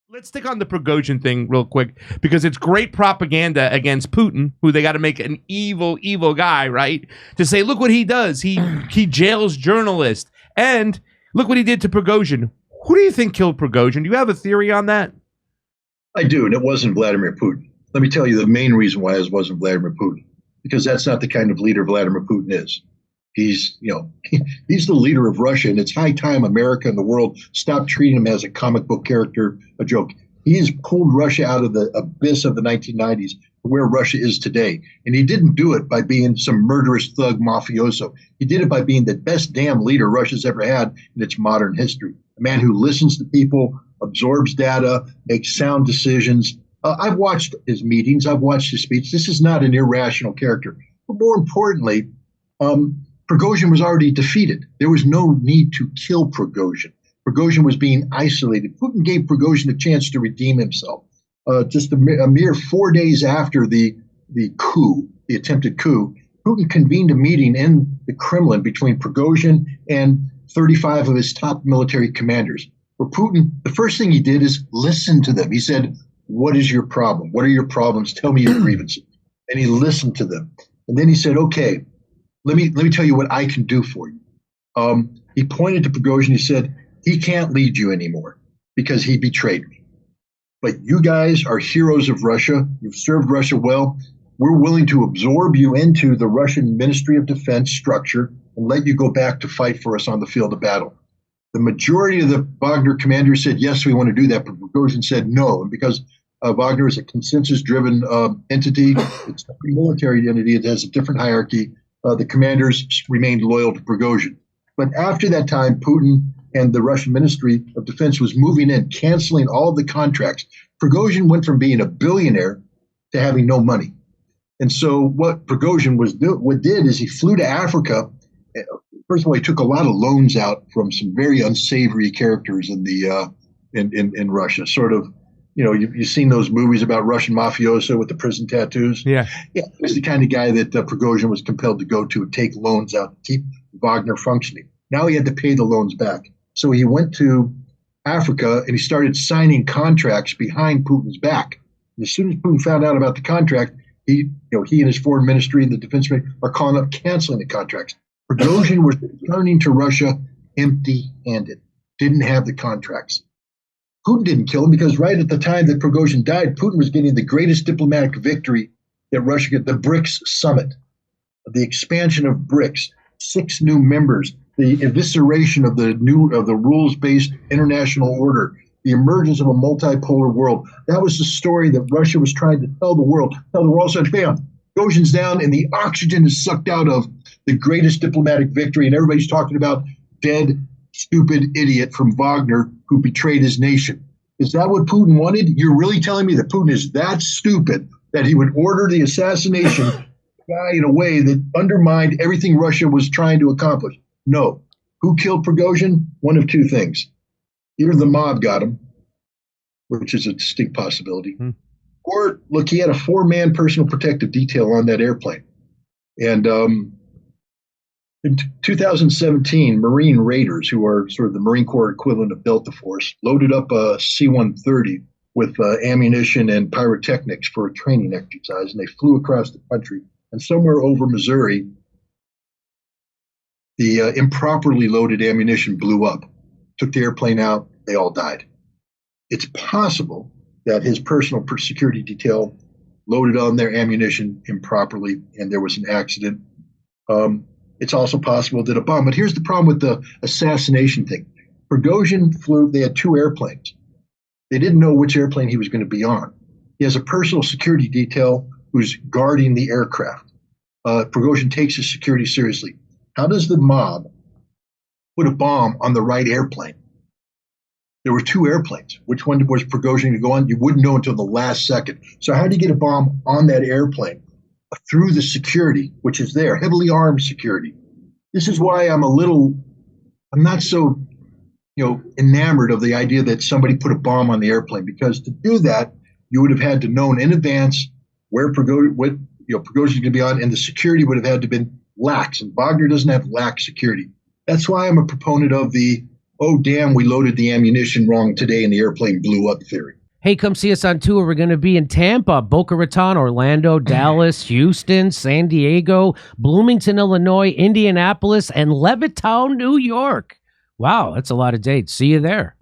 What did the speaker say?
Let's stick on the Prigozhin thing real quick, because it's great propaganda against Putin, who they got to make an evil, evil guy, right? To say, look what he does. He jails journalists. And look what he did to Prigozhin. Who do you think killed Prigozhin? Do you have a theory on that? I do, and it wasn't Vladimir Putin. Let me tell you the main reason why it wasn't Vladimir Putin, because that's not the kind of leader Vladimir Putin is. He's the leader of Russia, and it's high time America and the world stop treating him as a comic book character, a joke. He has pulled Russia out of the abyss of the 1990s to where Russia is today. And he didn't do it by being some murderous thug mafioso. He did it by being the best damn leader Russia's ever had in its modern history. A man who listens to people, absorbs data, makes sound decisions. I've watched his meetings. I've watched his speech. This is not an irrational character. But more importantly, Prigozhin was already defeated. There was no need to kill Prigozhin. Prigozhin was being isolated. Putin gave Prigozhin a chance to redeem himself. Just a mere 4 days after the coup, the attempted coup, Putin convened a meeting in the Kremlin between Prigozhin and 35 of his top military commanders. For Putin, the first thing he did is listen to them. He said, "What is your problem? What are your problems? Tell me your grievances." And he listened to them. And then he said, "Okay, let me tell you what I can do for you." He pointed to Prigozhin. He said, "He can't lead you anymore because he betrayed me. But you guys are heroes of Russia. You've served Russia well. We're willing to absorb you into the Russian Ministry of Defense structure and let you go back to fight for us on the field of battle." The majority of the Wagner commanders said, "Yes, we want to do that." But Prigozhin said no. And because Wagner is a consensus-driven entity, it's a military entity, it has a different hierarchy, the commanders remained loyal to Prigozhin. But after that time, Putin and the Russian Ministry of Defense was moving in, canceling all of the contracts. Prigozhin went from being a billionaire to having no money. And so what Prigozhin did is he flew to Africa. First of all, he took a lot of loans out from some very unsavory characters in Russia. Sort of, you've seen those movies about Russian mafioso with the prison tattoos. Yeah, he was the kind of guy that Prigozhin was compelled to go to and take loans out to keep Wagner functioning. Now he had to pay the loans back. So he went to Africa and he started signing contracts behind Putin's back. And as soon as Putin found out about the contract, he and his foreign ministry and the defense ministry are calling up canceling the contracts. Prigozhin was returning to Russia empty-handed, didn't have the contracts. Putin didn't kill him because right at the time that Prigozhin died, Putin was getting the greatest diplomatic victory that Russia could, the BRICS summit, the expansion of BRICS, 6 new members, the evisceration of the rules-based international order, the emergence of a multipolar world. That was the story that Russia was trying to tell the world. Said, bam, Prigozhin's down and the oxygen is sucked out of the greatest diplomatic victory. And everybody's talking about dead, stupid idiot from Wagner who betrayed his nation. Is that what Putin wanted? You're really telling me that Putin is that stupid that he would order the assassination of the guy in a way that undermined everything Russia was trying to accomplish? No. Who killed Prigozhin? One of 2 things. Either the mob got him, which is a distinct possibility, or, look, he had a 4-man personal protective detail on that airplane. And in 2017, Marine Raiders, who are sort of the Marine Corps equivalent of Delta Force, loaded up a C-130 with ammunition and pyrotechnics for a training exercise, and they flew across the country. And somewhere over Missouri, the improperly loaded ammunition blew up, took the airplane out, they all died. It's possible that his personal security detail loaded on their ammunition improperly and there was an accident. It's also possible that a bomb, but here's the problem with the assassination thing. Prigozhin flew, they had 2 airplanes. They didn't know which airplane he was going to be on. He has a personal security detail who's guarding the aircraft. Prigozhin takes his security seriously. How does the mob put a bomb on the right airplane? There were 2 airplanes. Which one was Prigozhin going to go on? You wouldn't know until the last second. So how do you get a bomb on that airplane? Through the security, which is there, heavily armed security. This is why I'm not so, enamored of the idea that somebody put a bomb on the airplane, because to do that, you would have had to known in advance where Prigozhin's going to be on, and the security would have had to have been lax, and Wagner doesn't have lax security. That's why I'm a proponent of the, oh, damn, we loaded the ammunition wrong today and the airplane blew up theory. Hey, come see us on tour. We're going to be in Tampa, Boca Raton, Orlando, Dallas, Houston, San Diego, Bloomington, Illinois, Indianapolis, and Levittown, New York. Wow, that's a lot of dates. See you there.